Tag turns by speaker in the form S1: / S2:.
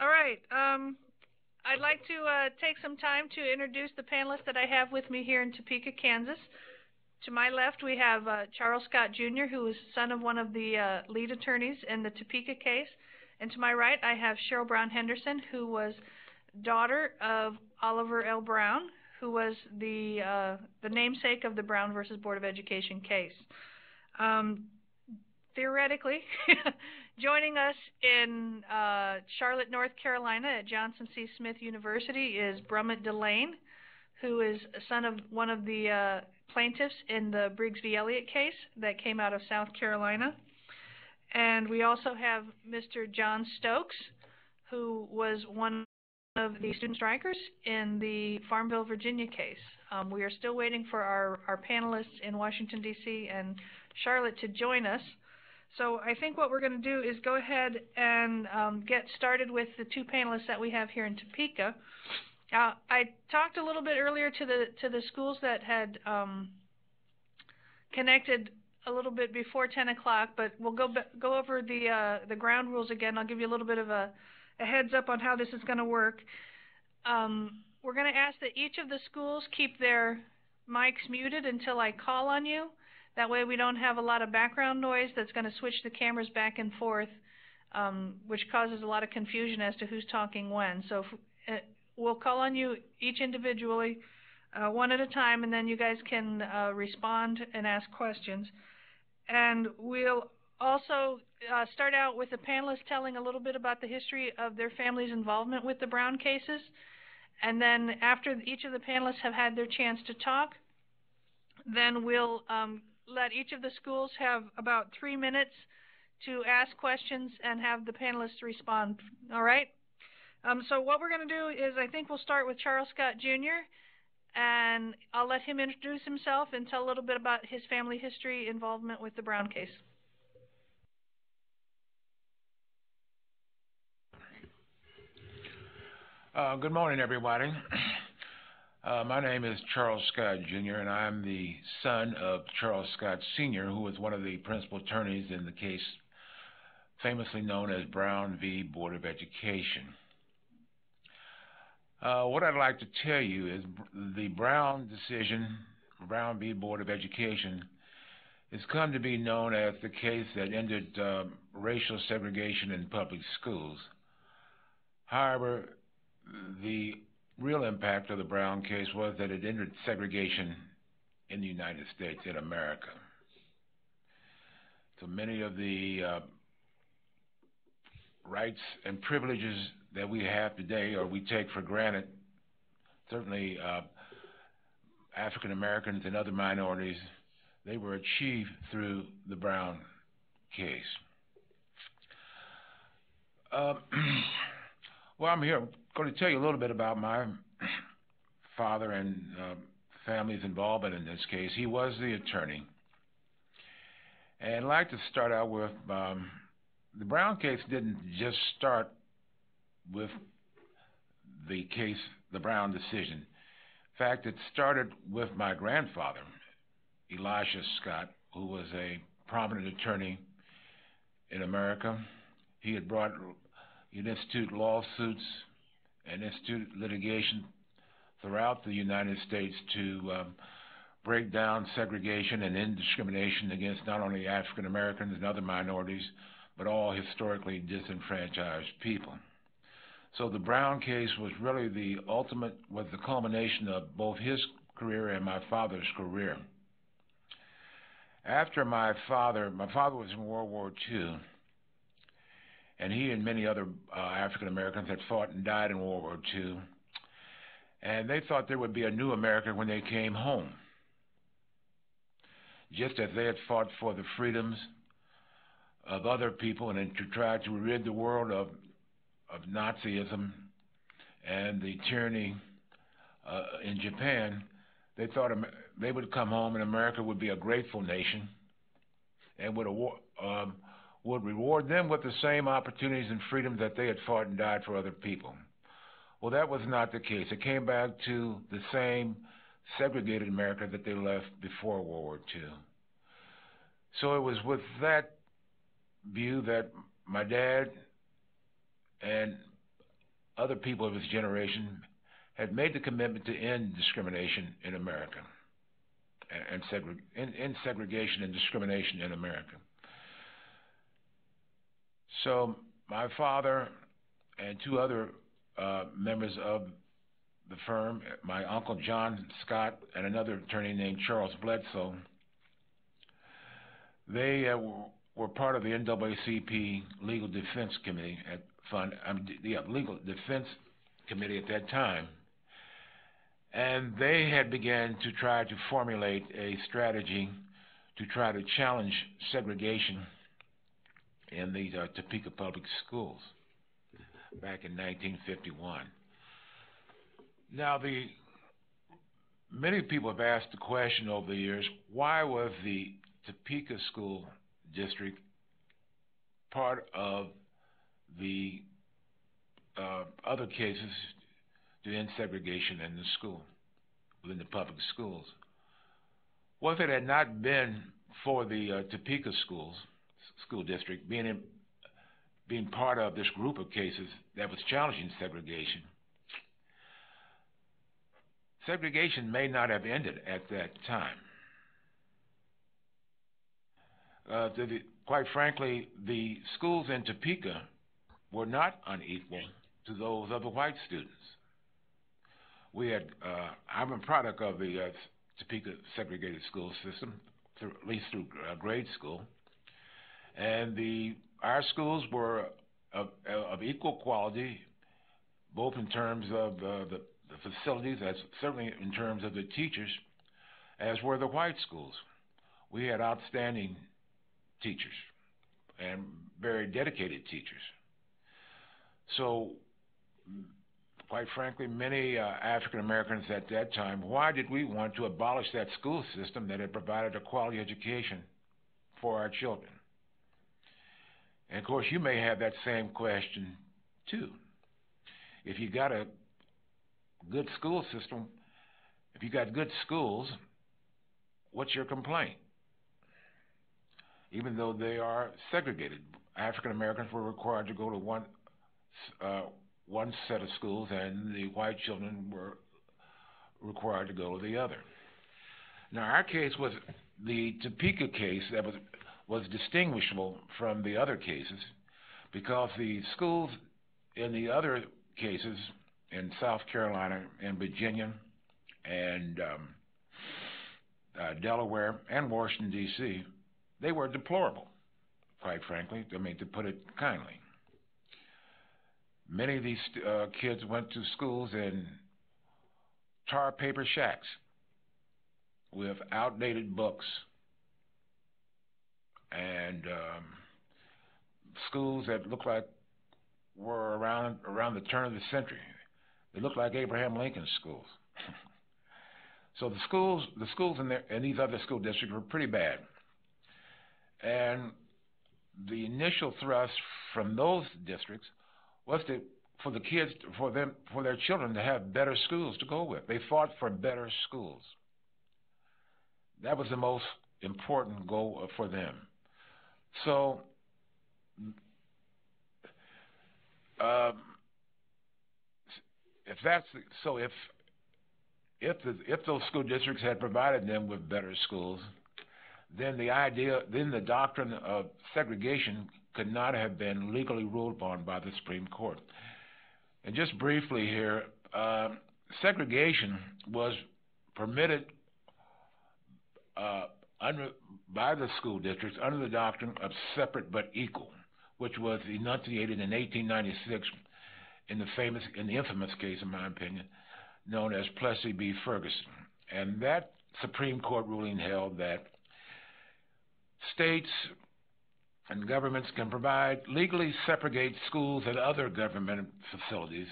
S1: All right. I'd like to take some time to introduce the panelists that I have with me here in Topeka, Kansas. To my left, we have Charles Scott Jr., who is son of one of the lead attorneys in the Topeka case. And to my right, I have Cheryl Brown Henderson, who was daughter of Oliver L. Brown, who was the namesake of the Brown versus Board of Education case. Theoretically, joining us in Charlotte, North Carolina at Johnson C. Smith University is Brummett Delane, who is a son of one of the plaintiffs in the Briggs v. Elliott case that came out of South Carolina. And we also have Mr. John Stokes, who was one of the student strikers in the Farmville, Virginia case. We are still waiting for our panelists in Washington, D.C. and Charlotte to join us. So I think what we're going to do is go ahead and get started with the two panelists that we have here in Topeka. I talked a little bit earlier to the schools that had connected a little bit before 10 o'clock, but we'll go over the ground rules again. I'll give you a little bit of a heads up on how this is going to work. We're going to ask that each of the schools keep their mics muted until I call on you. That way we don't have a lot of background noise that's going to switch the cameras back and forth, which causes a lot of confusion as to who's talking when. So we'll call on you each individually, one at a time, and then you guys can respond and ask questions. And we'll also start out with the panelists telling a little bit about the history of their family's involvement with the Brown cases. And then after each of the panelists have had their chance to talk, then we'll let each of the schools have about 3 minutes to ask questions and have the panelists respond. All right? So what we're going to do is I think we'll start with Charles Scott Jr., and I'll let him introduce himself and tell a little bit about his family history involvement with the Brown case.
S2: Good morning, everybody. My name is Charles Scott Jr., and I'm the son of Charles Scott Sr., who was one of the principal attorneys in the case famously known as Brown v. Board of Education. What I'd like to tell you is the Brown decision, Brown v. Board of Education, has come to be known as the case that ended racial segregation in public schools. However, the real impact of the Brown case was that it ended segregation in the United States, in America. So many of the rights and privileges that we have today, or we take for granted, certainly African Americans and other minorities, they were achieved through the Brown case. Well, I'm here going to tell you a little bit about my father and family's involvement in this case. He was the attorney. And I'd like to start out with the Brown case didn't just start with the case, the Brown decision. In fact, it started with my grandfather, Elisha Scott, who was a prominent attorney in America. He had instituted lawsuits and instituted litigation throughout the United States to break down segregation and indiscrimination against not only African Americans and other minorities, but all historically disenfranchised people. So the Brown case was really the culmination of both his career and my father's career. After my father was in World War II, and he and many other African Americans had fought and died in World War II, and they thought there would be a new America when they came home. Just as they had fought for the freedoms of other people and to try to rid the world of Nazism and the tyranny in Japan, they thought they would come home and America would be a grateful nation and would reward them with the same opportunities and freedoms that they had fought and died for other people. Well, that was not the case. It came back to the same segregated America that they left before World War II. So it was with that view that my dad and other people of his generation had made the commitment to end discrimination in America and segregation and discrimination in America. So my father and two other members of the firm, my uncle John Scott and another attorney named Charles Bledsoe, they were part of the NAACP Legal Defense Committee Legal Defense Committee at that time, and they had begun to try to formulate a strategy to try to challenge segregation in the Topeka public schools back in 1951. Now, many people have asked the question over the years, why was the Topeka School District part of the other cases to end segregation in the school, within the public schools? Well, if it had not been for the Topeka School District being part of this group of cases that was challenging segregation, segregation may not have ended at that time. Quite frankly, the schools in Topeka were not unequal to those of the white students. I'm a product of the Topeka segregated school system, at least through grade school, and our schools were of equal quality, both in terms of the facilities, as certainly in terms of the teachers, as were the white schools. We had outstanding teachers and very dedicated teachers. So, quite frankly, many African Americans at that time, why did we want to abolish that school system that had provided a quality education for our children? And of course, you may have that same question too. If you got a good school system, if you got good schools, what's your complaint? Even though they are segregated, African Americans were required to go to one set of schools, and the white children were required to go to the other. Now, our case was the Topeka case that was distinguishable from the other cases because the schools in the other cases in South Carolina and Virginia and Delaware and Washington, D.C., they were deplorable, quite frankly, to put it kindly. Many of these kids went to schools in tar paper shacks with outdated books and schools that looked like were around the turn of the century. They looked like Abraham Lincoln schools. So the schools in these other school districts were pretty bad. And the initial thrust from those districts was for their children to have better schools to go with. They fought for better schools. That was the most important goal for them. So if those school districts had provided them with better schools, then the doctrine of segregation could not have been legally ruled upon by the Supreme Court. And just briefly here, segregation was permitted by the school districts under the doctrine of separate but equal, which was enunciated in 1896 in the infamous case, in my opinion, known as Plessy v. Ferguson. And that Supreme Court ruling held that states and governments can legally segregate schools and other government facilities